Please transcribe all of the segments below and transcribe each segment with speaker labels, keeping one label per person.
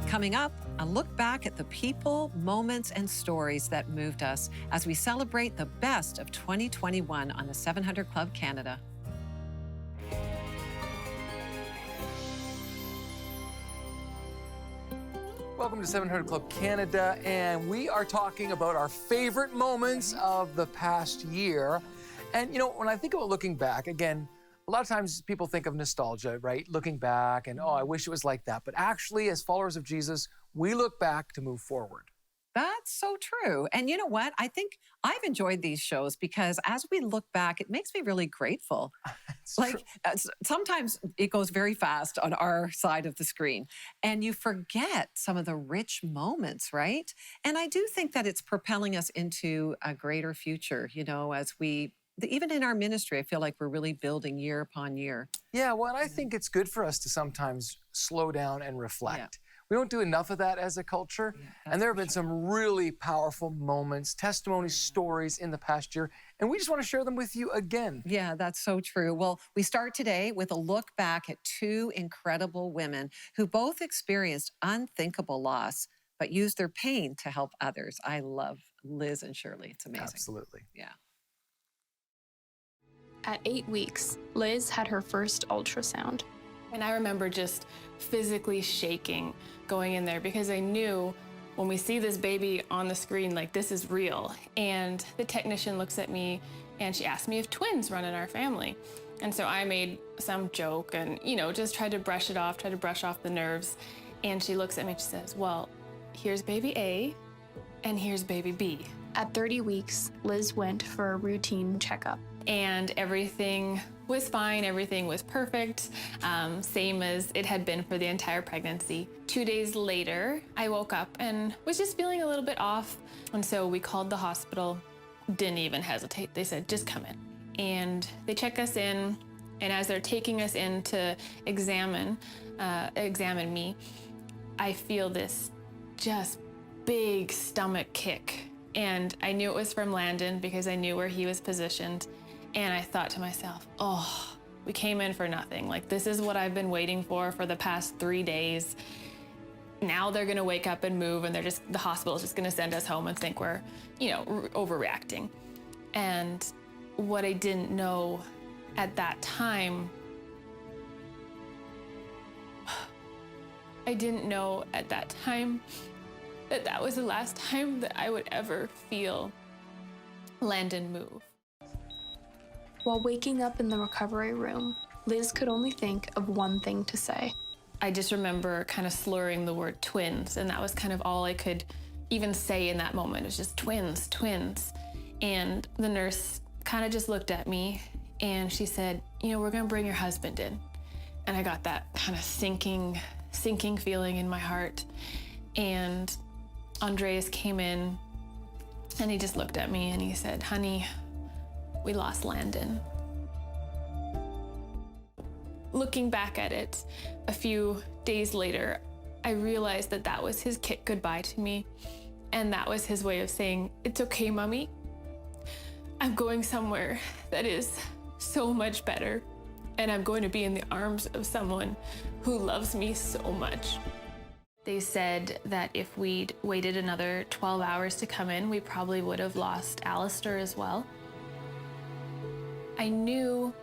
Speaker 1: Coming up, a look back at the people, moments, and stories that moved us as we celebrate the best of 2021 on the 700 Club Canada.
Speaker 2: Welcome to 700 Club Canada, and we are talking about our favorite moments of the past year. And you know, when I think about looking back, again, a lot of times people think of nostalgia, right? Looking back and, oh, I wish it was like that. But actually, as followers of Jesus, we look back to move forward.
Speaker 1: That's so true. And you know what? I think I've enjoyed these shows because as we look back, it makes me really grateful. Sometimes it goes very fast on our side of the screen and you forget some of the rich moments, right? And I do think that it's propelling us into a greater future, you know, as we even in our ministry, I feel like we're really building year upon year.
Speaker 2: Yeah, well, and I think it's good for us to sometimes slow down and reflect. Yeah. We don't do enough of that as a culture. Yeah, and there have been some really powerful moments, testimonies, stories in the past year, and we just want to share them with you again.
Speaker 1: Yeah, that's so true. Well, we start today with a look back at two incredible women who both experienced unthinkable loss, but used their pain to help others. I love Liz and Shirley. It's amazing.
Speaker 2: Absolutely.
Speaker 1: Yeah.
Speaker 3: At 8 weeks, Liz had her first ultrasound.
Speaker 4: And I remember just physically shaking going in there because I knew when we see this baby on the screen, like, this is real. And the technician looks at me and she asked me if twins run in our family. And so I made some joke and, you know, just tried to brush it off, try to brush off the nerves. And she looks at me and she says, well, here's baby A and here's baby B.
Speaker 3: At 30 weeks, Liz went for a routine checkup.
Speaker 4: And everything was fine, everything was perfect, same as it had been for the entire pregnancy. 2 days later, I woke up and was just feeling a little bit off. And so we called the hospital, didn't even hesitate. They said, just come in. And they check us in, and as they're taking us in to examine me, I feel this just big stomach kick. And I knew it was from Landon because I knew where he was positioned. And I thought to myself, oh, we came in for nothing. Like, this is what I've been waiting for the past 3 days. Now they're gonna wake up and move and the hospital's just gonna send us home and think we're, you know, overreacting. And what I didn't know at that time, that that was the last time that I would ever feel Landon move.
Speaker 3: While waking up in the recovery room, Liz could only think of one thing to say.
Speaker 4: I just remember kind of slurring the word twins, and that was kind of all I could even say in that moment. It was just twins, twins. And the nurse kind of just looked at me and she said, you know, we're gonna bring your husband in. And I got that kind of sinking feeling in my heart. And Andreas came in and he just looked at me and he said, honey, we lost Landon. Looking back at it a few days later, I realized that that was his kick goodbye to me. And that was his way of saying, it's okay, Mommy. I'm going somewhere that is so much better. And I'm going to be in the arms of someone who loves me so much. They said that if we'd waited another 12 hours to come in, we probably would have lost Alistair as well. I knew,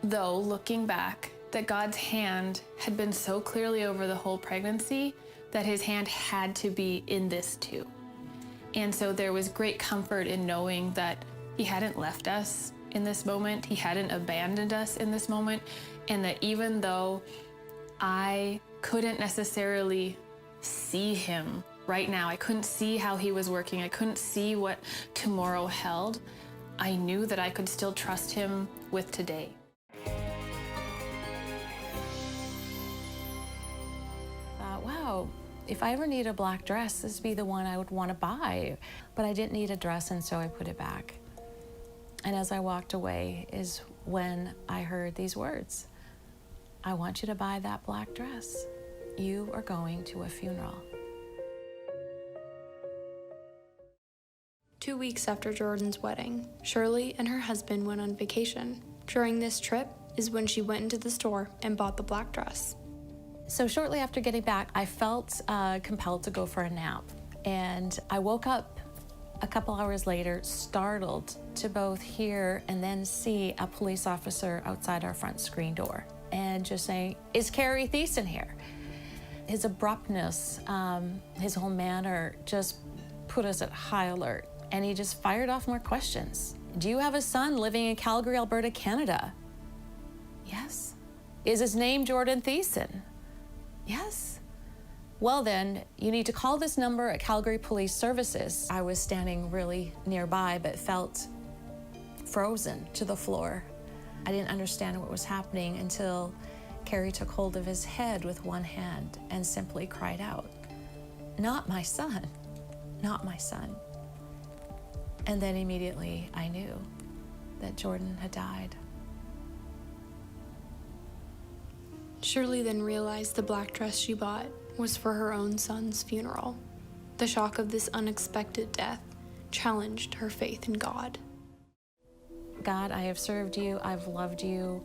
Speaker 4: though, looking back, that God's hand had been so clearly over the whole pregnancy that his hand had to be in this too. And so there was great comfort in knowing that he hadn't left us in this moment, he hadn't abandoned us in this moment, and that even though I couldn't necessarily see him right now, I couldn't see how he was working, I couldn't see what tomorrow held, I knew that I could still trust him with today.
Speaker 5: Wow, if I ever need a black dress, this would be the one I would want to buy. But I didn't need a dress, and so I put it back. And as I walked away is when I heard these words. I want you to buy that black dress. You are going to a funeral.
Speaker 3: 2 weeks after Jordan's wedding, Shirley and her husband went on vacation. During this trip is when she went into the store and bought the black dress.
Speaker 5: So shortly after getting back, I felt compelled to go for a nap. And I woke up a couple hours later, startled to both hear and then see a police officer outside our front screen door and just saying, "Is Shirley Thiessen here?" His abruptness, his whole manner just put us at high alert. And he just fired off more questions. "Do you have a son living in Calgary, Alberta, Canada?" "Yes." "Is his name Jordan Thiessen?" "Yes." "Well then, you need to call this number at Calgary Police Services." I was standing really nearby, but felt frozen to the floor. I didn't understand what was happening until Carrie took hold of his head with one hand and simply cried out, "Not my son, not my son." And then immediately I knew that Jordan had died.
Speaker 3: Shirley then realized the black dress she bought was for her own son's funeral. The shock of this unexpected death challenged her faith in God.
Speaker 5: "God, I have served you, I've loved you.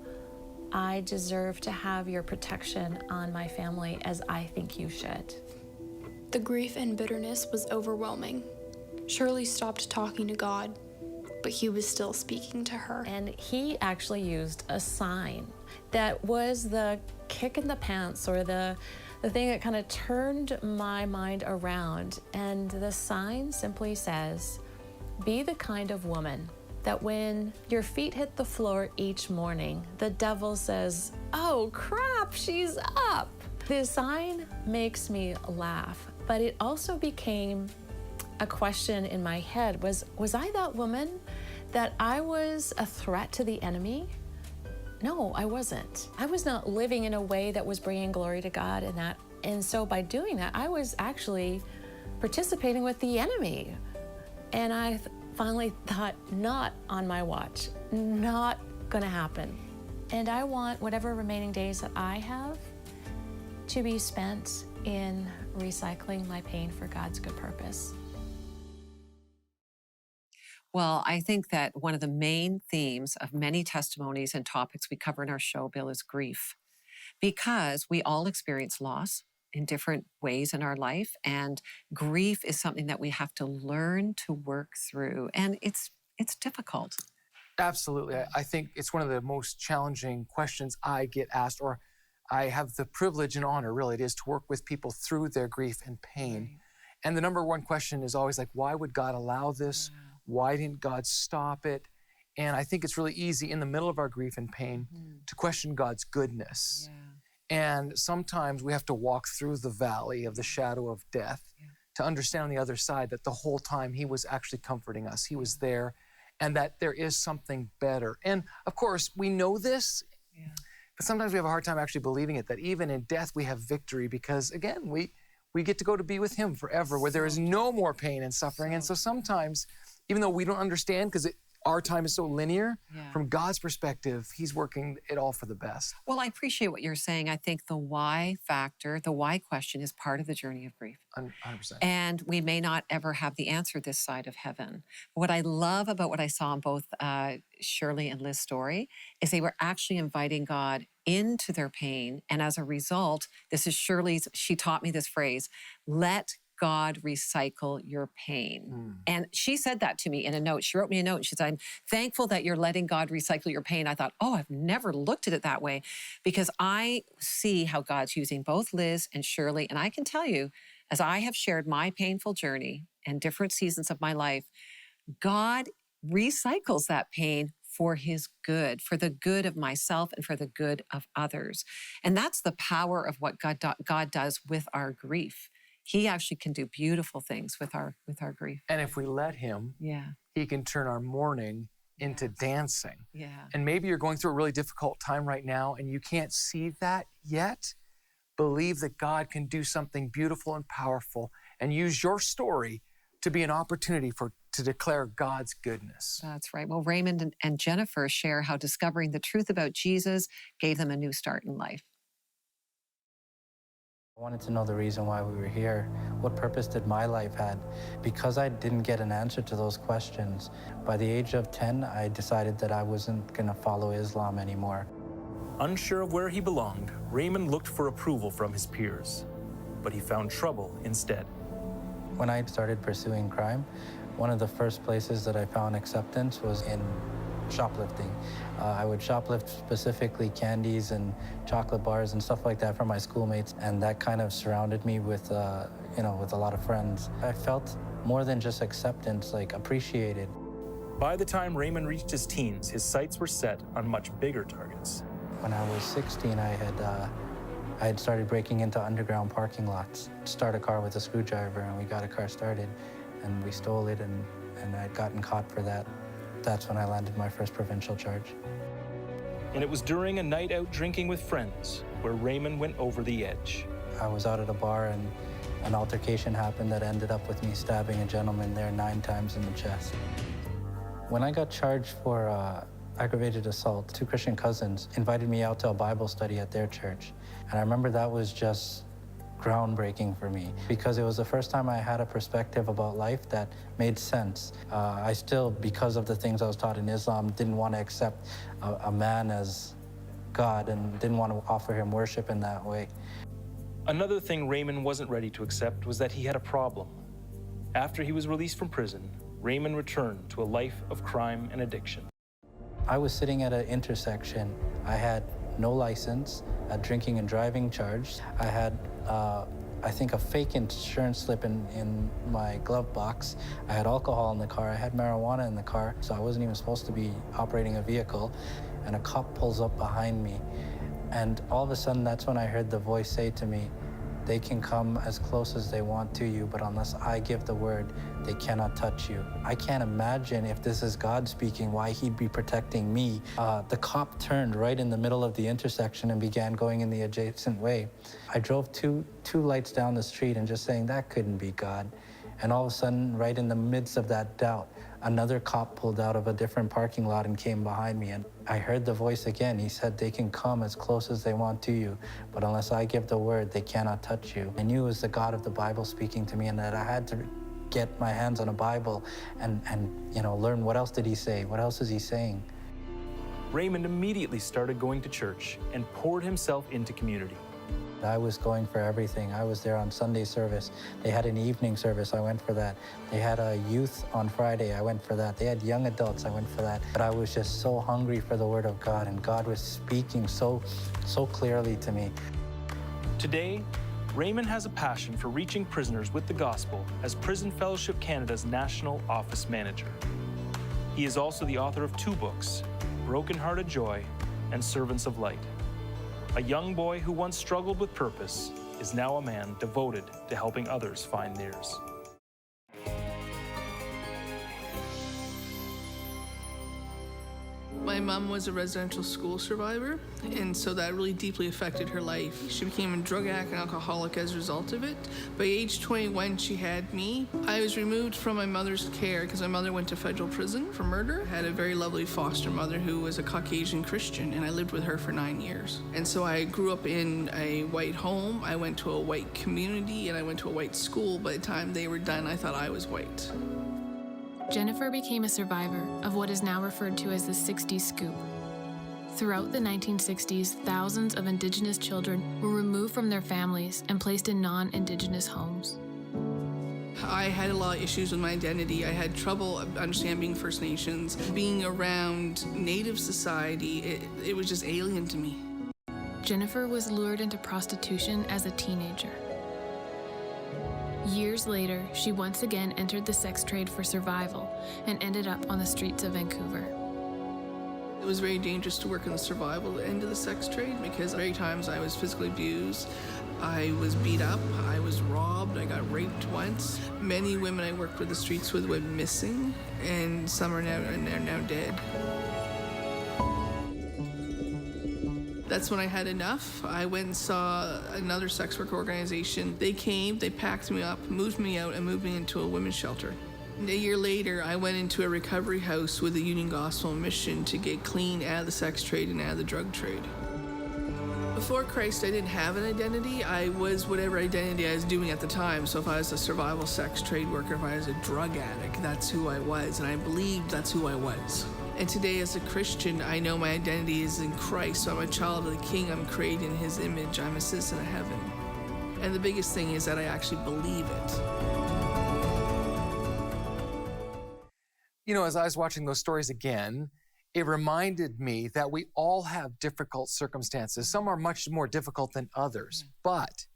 Speaker 5: I deserve to have your protection on my family as I think you should."
Speaker 3: The grief and bitterness was overwhelming. Shirley stopped talking to God, but he was still speaking to her.
Speaker 5: And he actually used a sign that was the kick in the pants, or the thing that kind of turned my mind around. And the sign simply says, "Be the kind of woman that when your feet hit the floor each morning, the devil says, 'Oh crap, she's up.'" The sign makes me laugh, but it also became a question in my head. Was I that woman? That I was a threat to the enemy? No, I wasn't. I was not living in a way that was bringing glory to God in that. And so by doing that, I was actually participating with the enemy. And I finally thought, not on my watch, not gonna happen. And I want whatever remaining days that I have to be spent in recycling my pain for God's good purpose.
Speaker 1: Well, I think that one of the main themes of many testimonies and topics we cover in our show, Bill, is grief, because we all experience loss in different ways in our life, and grief is something that we have to learn to work through, and it's difficult.
Speaker 2: Absolutely. I think it's one of the most challenging questions I get asked, or I have the privilege and honor, really, it is, to work with people through their grief and pain.
Speaker 1: Right.
Speaker 2: And the number one question is always like, why would God allow this?
Speaker 1: Yeah.
Speaker 2: Why didn't God stop it? And I think it's really easy in the middle of our grief and pain to question God's goodness.
Speaker 1: Yeah.
Speaker 2: And sometimes we have to walk through the valley of the shadow of death to understand on the other side that the whole time he was actually comforting us. He was there, and that there is something better. And of course, we know this, but sometimes we have a hard time actually believing it, that even in death we have victory, because again, we get to go to be with him forever, where there is no more pain and suffering. And so sometimes, even though we don't understand, because our time is so linear, from God's perspective, he's working it all for the best.
Speaker 1: Well, I appreciate what you're saying. I think the why factor, the why question, is part of the journey of grief.
Speaker 2: 100%.
Speaker 1: And we may not ever have the answer this side of heaven. What I love about what I saw in both Shirley and Liz's story is they were actually inviting God into their pain. And as a result, this is Shirley's, she taught me this phrase, "Let God recycle your pain." And she said that to me in a note. She wrote me a note. She said, "I'm thankful that you're letting God recycle your pain." I thought, oh, I've never looked at it that way, because I see how God's using both Liz and Shirley. And I can tell you, as I have shared my painful journey and different seasons of my life, God recycles that pain for his good, for the good of myself and for the good of others. And that's the power of what God does with our grief. He actually can do beautiful things with our grief.
Speaker 2: And if we let him, he can turn our mourning into dancing. And maybe you're going through a really difficult time right now and you can't see that yet. Believe that God can do something beautiful and powerful, and use your story to be an opportunity to declare God's goodness.
Speaker 1: That's right. Well, Raymond and Jennifer share how discovering the truth about Jesus gave them a new start in life.
Speaker 6: I wanted to know the reason why we were here. What purpose did my life have? Because I didn't get an answer to those questions, by the age of 10, I decided that I wasn't going to follow Islam anymore.
Speaker 7: Unsure of where he belonged, Raymond looked for approval from his peers, but he found trouble instead.
Speaker 6: When I started pursuing crime, one of the first places that I found acceptance was in shoplifting. I would shoplift specifically candies and chocolate bars and stuff like that from my schoolmates, and that kind of surrounded me with, with a lot of friends. I felt more than just acceptance, like appreciated.
Speaker 7: By the time Raymond reached his teens, his sights were set on much bigger targets.
Speaker 6: When I was 16, I had started breaking into underground parking lots, start a car with a screwdriver, and we got a car started, and we stole it, and I'd gotten caught for that. That's when I landed my first provincial charge.
Speaker 7: And it was during a night out drinking with friends where Raymond went over the edge.
Speaker 6: I was out at a bar, and an altercation happened that ended up with me stabbing a gentleman there 9 times in the chest. When I got charged for aggravated assault, 2 Christian cousins invited me out to a Bible study at their church. And I remember that was just groundbreaking for me because it was the first time I had a perspective about life that made sense. I still, because of the things I was taught in Islam, didn't want to accept a man as God and didn't want to offer him worship in that way.
Speaker 7: Another thing Raymond wasn't ready to accept was that he had a problem. After he was released from prison, Raymond returned to a life of crime and addiction.
Speaker 6: I was sitting at an intersection. I had no license, a drinking and driving charge. I had, I think, a fake insurance slip in my glove box. I had alcohol in the car. I had marijuana in the car, so I wasn't even supposed to be operating a vehicle. And a cop pulls up behind me. And all of a sudden, that's when I heard the voice say to me, "They can come as close as they want to you, but unless I give the word, they cannot touch you." I can't imagine if this is God speaking, why he'd be protecting me. The cop turned right in the middle of the intersection and began going in the adjacent way. I drove two lights down the street and just saying, that couldn't be God. And all of a sudden, right in the midst of that doubt, another cop pulled out of a different parking lot and came behind me. And I heard the voice again. He said, "They can come as close as they want to you, but unless I give the word, they cannot touch you." I knew it was the God of the Bible speaking to me and that I had to get my hands on a Bible and learn what else did he say? What else is he saying?
Speaker 7: Raymond immediately started going to church and poured himself into community.
Speaker 6: I was going for everything. I was there on Sunday service. They had an evening service. I went for that. They had a youth on Friday. I went for that. They had young adults. I went for that. But I was just so hungry for the Word of God, and God was speaking so clearly to me.
Speaker 7: Today, Raymond has a passion for reaching prisoners with the gospel as Prison Fellowship Canada's National Office Manager. He is also the author of 2 books, Broken Hearted Joy and Servants of Light. A young boy who once struggled with purpose is now a man devoted to helping others find theirs.
Speaker 8: My mom was a residential school survivor, and so that really deeply affected her life. She became a drug addict and alcoholic as a result of it. By age 21, she had me. I was removed from my mother's care because my mother went to federal prison for murder. I had a very lovely foster mother who was a Caucasian Christian, and I lived with her for 9 years. And so I grew up in a white home. I went to a white community, and I went to a white school. By the time they were done, I thought I was white.
Speaker 4: Jennifer became a survivor of what is now referred to as the 60s scoop. Throughout the 1960s, thousands of Indigenous children were removed from their families and placed in non-Indigenous homes.
Speaker 8: I had a lot of issues with my identity. I had trouble understanding being First Nations. Being around Native society, it was just alien to me.
Speaker 4: Jennifer was lured into prostitution as a teenager. Years later, she once again entered the sex trade for survival and ended up on the streets of Vancouver.
Speaker 8: It was very dangerous to work in the survival end of the sex trade because many times I was physically abused, I was beat up, I was robbed, I got raped once. Many women I worked with the streets with went missing, and some are now dead. That's when I had enough. I went and saw another sex work organization. They came, they packed me up, moved me out, and moved me into a women's shelter. And a year later, I went into a recovery house with the Union Gospel Mission to get clean out of the sex trade and out of the drug trade. Before Christ, I didn't have an identity. I was whatever identity I was doing at the time. So if I was a survival sex trade worker, if I was a drug addict, that's who I was. And I believed that's who I was. And today, as a Christian, I know my identity is in Christ. So I'm a child of the King. I'm created in his image. I'm a citizen of heaven. And the biggest thing is that I actually believe it.
Speaker 2: You know, as I was watching those stories again, it reminded me that we all have difficult circumstances. Some are much more difficult than others, but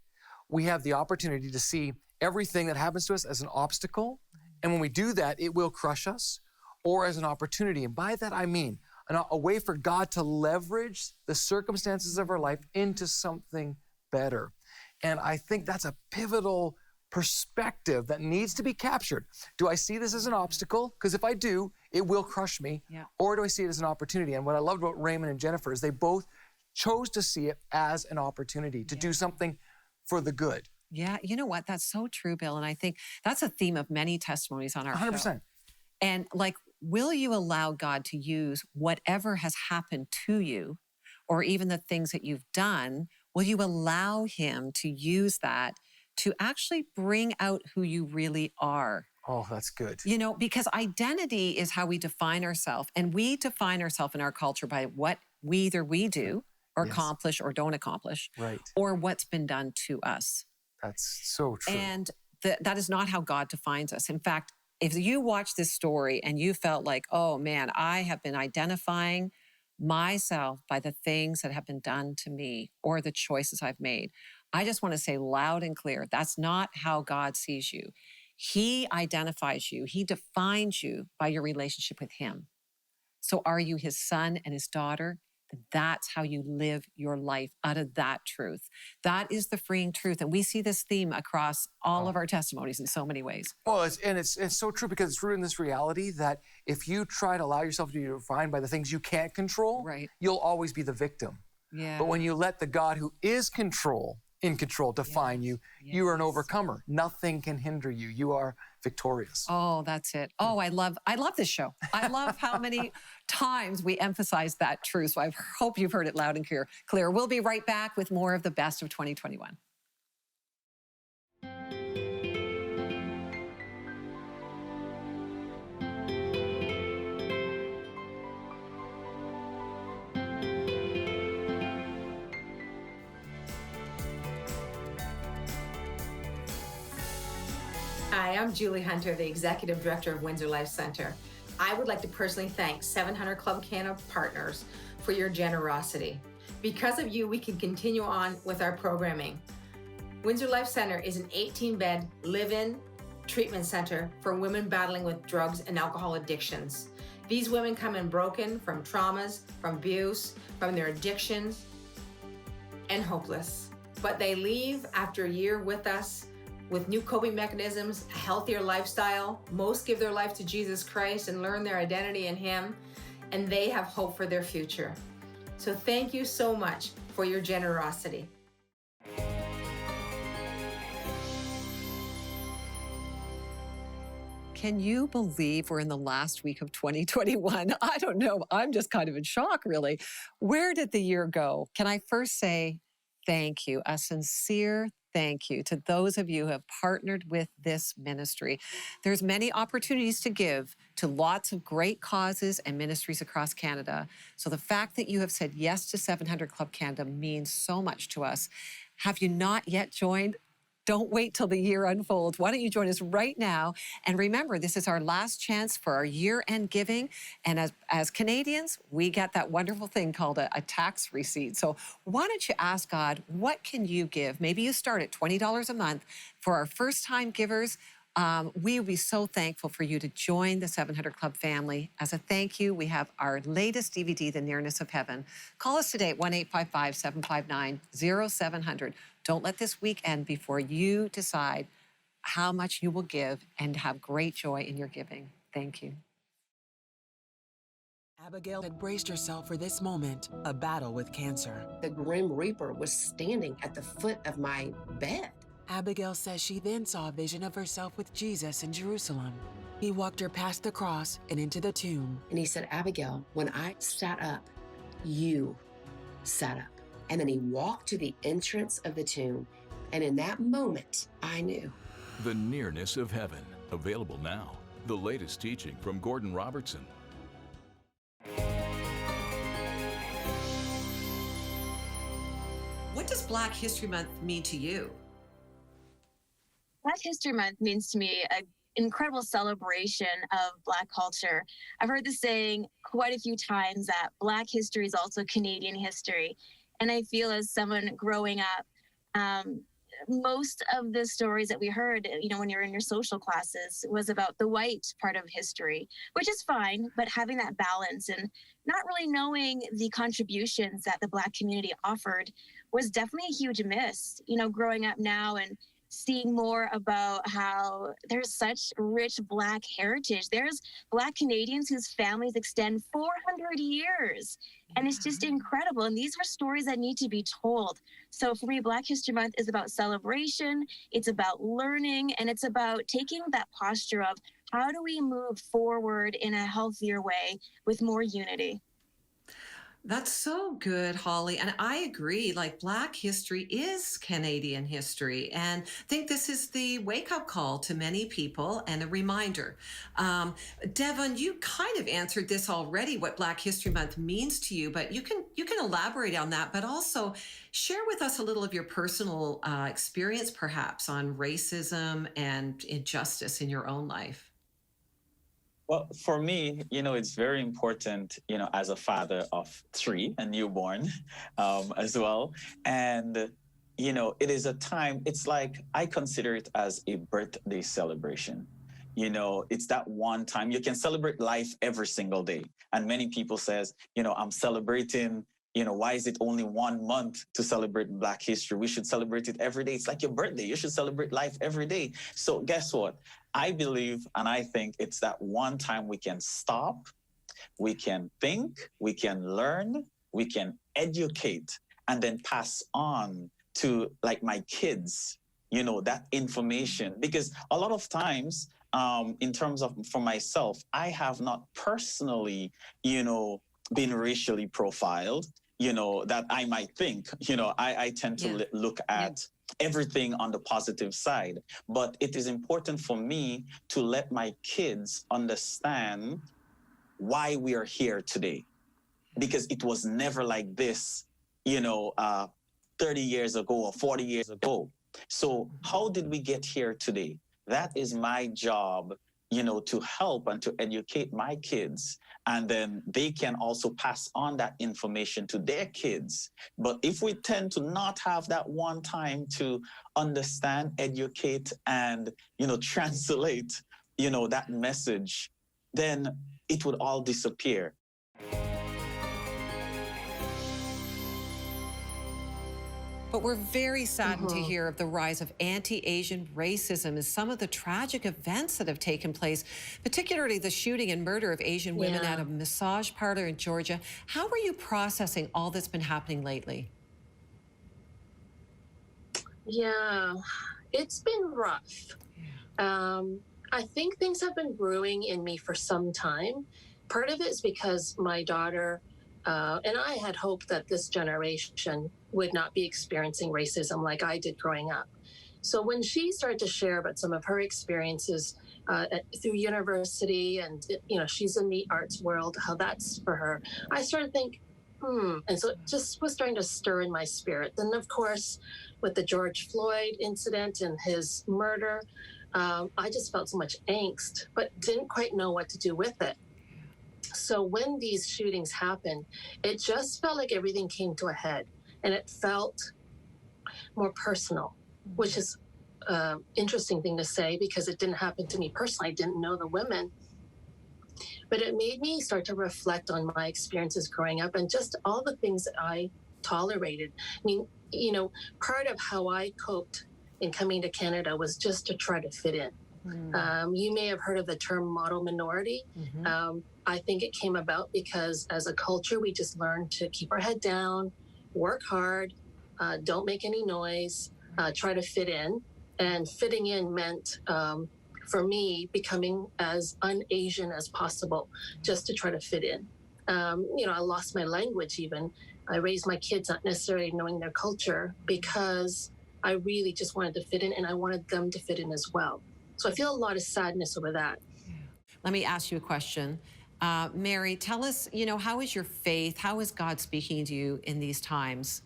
Speaker 2: we have the opportunity to see everything that happens to us as an obstacle. And when we do that, it will crush us, or as an opportunity. And by that, I mean a way for God to leverage the circumstances of our life into something better. And I think that's a pivotal perspective that needs to be captured. Do I see this as an obstacle? Because if I do, it will crush me.
Speaker 1: Yeah.
Speaker 2: Or do I see it as an opportunity? And what I loved about Raymond and Jennifer is they both chose to see it as an opportunity to do something for the good.
Speaker 1: Yeah, you know what? That's so true, Bill. And I think that's a theme of many testimonies on our
Speaker 2: 100%.
Speaker 1: show. And like, will you allow God to use whatever has happened to you, or even the things that you've done? Will you allow him to use that to actually bring out who you really are?
Speaker 2: Oh, that's good.
Speaker 1: You know, because identity is how we define ourselves. And we define ourselves in our culture by what we do or accomplish or don't accomplish,
Speaker 2: Right.
Speaker 1: or what's been done to us.
Speaker 2: That's so true.
Speaker 1: And that is not how God defines us. In fact, if you watch this story and you felt like, oh man, I have been identifying myself by the things that have been done to me or the choices I've made, I just want to say loud and clear, that's not how God sees you. He identifies you. He defines you by your relationship with him. So are you his son and his daughter? That's how you live your life out of that truth. That is the freeing truth. And we see this theme across all of our testimonies in so many ways.
Speaker 2: Well, it's so true, because it's rooted in this reality that if you try to allow yourself to be defined by the things you can't control,
Speaker 1: Right.
Speaker 2: you'll always be the victim.
Speaker 1: Yeah.
Speaker 2: But when you let the God who is in control define you, you are an overcomer. Nothing can hinder you. You are victorious.
Speaker 1: Oh, that's it. Oh, I love this show. I love how many times we emphasize that truth. So I hope you've heard it loud and clear. We'll be right back with more of the best of 2021.
Speaker 9: Hi, I'm Julie Hunter, the Executive Director of Windsor Life Center. I would like to personally thank 700 Club Canada partners for your generosity. Because of you, we can continue on with our programming. Windsor Life Center is an 18-bed live-in treatment center for women battling with drugs and alcohol addictions. These women come in broken from traumas, from abuse, from their addictions, and hopeless. But they leave after a year with us with new coping mechanisms, a healthier lifestyle. Most give their life to Jesus Christ and learn their identity in him, and they have hope for their future. So thank you so much for your generosity.
Speaker 1: Can you believe we're in the last week of 2021? I don't know. I'm just kind of in shock, really. Where did the year go? Can I first say thank you, a sincere thank you to those of you who have partnered with this ministry. There's many opportunities to give to lots of great causes and ministries across Canada. So the fact that you have said yes to 700 Club Canada means so much to us. Have you not yet joined? Don't wait till the year unfolds. Why don't you join us right now? And remember, this is our last chance for our year-end giving. And as Canadians, we get that wonderful thing called a tax receipt. So why don't you ask God, what can you give? Maybe you start at $20 a month. For our first-time givers, we would be so thankful for you to join the 700 Club family. As a thank you, we have our latest DVD, The Nearness of Heaven. Call us today at 1-855-759-0700. Don't let this week end before you decide how much you will give and have great joy in your giving. Thank you.
Speaker 10: Abigail had braced herself for this moment, a battle with cancer.
Speaker 11: The Grim Reaper was standing at the foot of my bed.
Speaker 10: Abigail says she then saw a vision of herself with Jesus in Jerusalem. He walked her past the cross and into the tomb.
Speaker 11: And he said, Abigail, when I sat up, you sat up. And then he walked to the entrance of the tomb. And in that moment, I knew.
Speaker 12: The Nearness of Heaven, available now. The latest teaching from Gordon Robertson.
Speaker 1: What does Black History Month mean to you?
Speaker 12: Black History Month means to me an incredible celebration of Black culture. I've heard the saying quite a few times that Black history is also Canadian history. And I feel as someone growing up, most of the stories that we heard, when you're in your social classes was about the white part of history, which is fine, but having that balance and not really knowing the contributions that the Black community offered was definitely a huge miss, growing up now and seeing more about how there's such rich Black heritage. There's Black Canadians whose families extend 400 years. And it's just incredible. And these are stories that need to be told. So for me, Black History Month is about celebration. It's about learning. And it's about taking that posture of how do we move forward in a healthier way with more unity.
Speaker 1: That's so good, Hollie. And I agree, like Black history is Canadian history. And I think this is the wake-up call to many people and a reminder. Devon, you kind of answered this already, what Black History Month means to you, but you can elaborate on that, but also share with us a little of your personal experience, perhaps, on racism and injustice in your own life.
Speaker 13: Well, for me, it's very important, as a father of 3, a newborn as well. And, it is a time, it's like I consider it as a birthday celebration. It's that one time you can celebrate life every single day. And many people says, I'm celebrating, why is it only 1 month to celebrate Black history? We should celebrate it every day. It's like your birthday. You should celebrate life every day. So guess what? I believe and I think it's that one time we can stop, we can think, we can learn, we can educate, and then pass on to like my kids, that information. Because a lot of times, in terms of for myself, I have not personally, been racially profiled, that I might think, I tend to look at everything on the positive side. But it is important for me to let my kids understand why we are here today. Because it was never like this, 30 years ago or 40 years ago. So how did we get here today? That is my job, to help and to educate my kids. And then they can also pass on that information to their kids. But if we tend to not have that one time to understand, educate, and, translate, that message, then it would all disappear.
Speaker 1: But we're very saddened to hear of the rise of anti-Asian racism and some of the tragic events that have taken place, particularly the shooting and murder of Asian women at a massage parlor in Georgia. How are you processing all that's been happening lately?
Speaker 14: Yeah, it's been rough. I think things have been brewing in me for some time. Part of it is because my daughter and I had hoped that this generation would not be experiencing racism like I did growing up. So when she started to share about some of her experiences through university and, she's in the arts world, how that's for her, I started to think, and so it just was starting to stir in my spirit. Then, of course, with the George Floyd incident and his murder, I just felt so much angst, but didn't quite know what to do with it. So when these shootings happened, it just felt like everything came to a head, and it felt more personal, which is an interesting thing to say because it didn't happen to me personally. I didn't know the women. But it made me start to reflect on my experiences growing up and just all the things that I tolerated. I mean, part of how I coped in coming to Canada was just to try to fit in. You may have heard of the term model minority. I think it came about because as a culture, we just learned to keep our head down, work hard, don't make any noise, try to fit in. And fitting in meant, for me, becoming as un-Asian as possible, just to try to fit in. I lost my language even. I raised my kids not necessarily knowing their culture because I really just wanted to fit in and I wanted them to fit in as well. So I feel a lot of sadness over that.
Speaker 1: Let me ask you a question. Mary, tell us, how is your faith? How is God speaking to you in these times?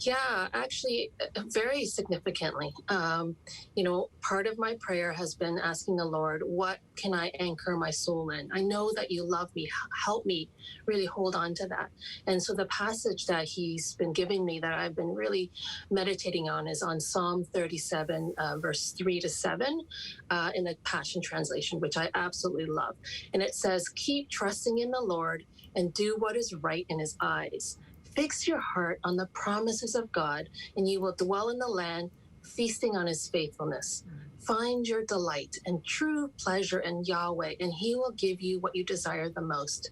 Speaker 14: Yeah, actually, very significantly. Part of my prayer has been asking the Lord, what can I anchor my soul in? I know that you love me. Help me really hold on to that. And so the passage that he's been giving me that I've been really meditating on is on Psalm 37, verse 3-7, in the Passion Translation, which I absolutely love. And it says, keep trusting in the Lord and do what is right in his eyes. Fix your heart on the promises of God, and you will dwell in the land, feasting on his faithfulness. Find your delight and true pleasure in Yahweh, and he will give you what you desire the most.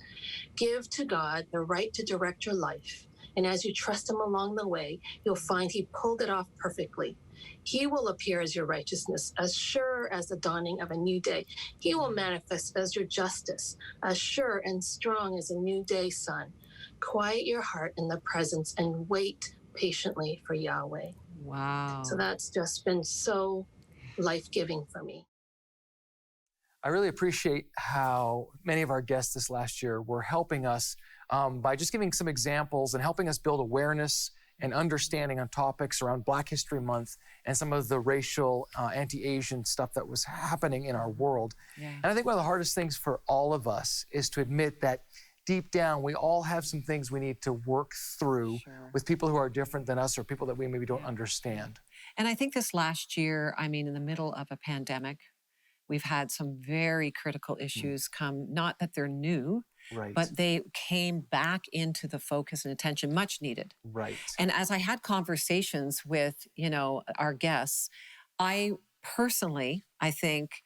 Speaker 14: Give to God the right to direct your life, and as you trust him along the way, you'll find he pulled it off perfectly. He will appear as your righteousness, as sure as the dawning of a new day. He will manifest as your justice, as sure and strong as a new day sun. Quiet your heart in the presence and wait patiently for Yahweh.
Speaker 1: Wow.
Speaker 14: So that's just been so life-giving for me.
Speaker 2: I really appreciate how many of our guests this last year were helping us by just giving some examples and helping us build awareness and understanding on topics around Black History Month and some of the racial, anti-Asian stuff that was happening in our world.
Speaker 1: Yeah.
Speaker 2: And I think one of the hardest things for all of us is to admit that deep down, we all have some things we need to work through with people who are different than us or people that we maybe don't understand.
Speaker 1: And I think this last year, I mean, in the middle of a pandemic, we've had some very critical issues come, not that they're new, but they came back into the focus and attention, much needed.
Speaker 2: Right.
Speaker 1: And as I had conversations with, our guests, I personally, I think,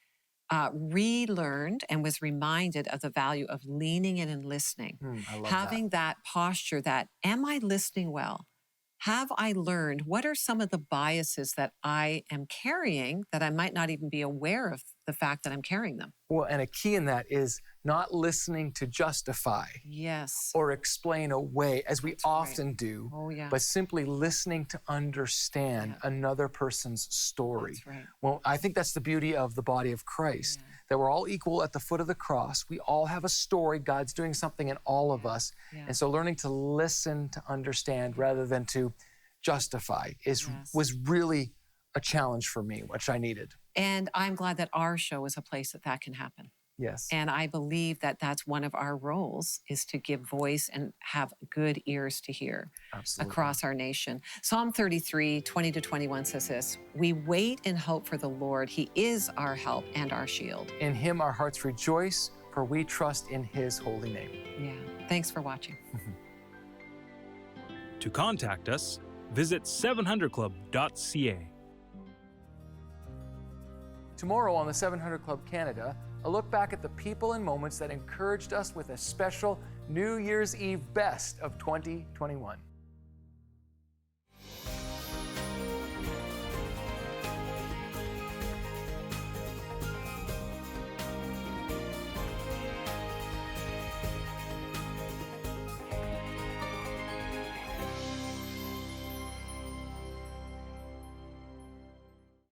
Speaker 1: relearned and was reminded of the value of leaning in and listening.
Speaker 2: I love
Speaker 1: Having that posture that, am I listening well? Have I learned what are some of the biases that I am carrying that I might not even be aware of the fact that I'm carrying them?
Speaker 2: Well, and a key in that is not listening to justify or explain away, as we often do, but simply listening to understand another person's story. Well, I think that's the beauty of the body of Christ, that we're all equal at the foot of the cross. We all have a story. God's doing something in all of us. And so learning to listen to understand rather than to justify was really a challenge for me, which I needed.
Speaker 1: And I'm glad that our show is a place that can happen.
Speaker 2: Yes.
Speaker 1: And I believe that that's one of our roles, is to give voice and have good ears to hear across our nation. Psalm 33, 20-21 says this: we wait and hope for the Lord. He is our help and our shield.
Speaker 2: In him our hearts rejoice, for we trust in his holy name.
Speaker 1: Yeah. Thanks for watching.
Speaker 7: To contact us, visit 700club.ca.
Speaker 2: Tomorrow on the 700 Club Canada, a look back at the people and moments that encouraged us with a special New Year's Eve Best of 2021.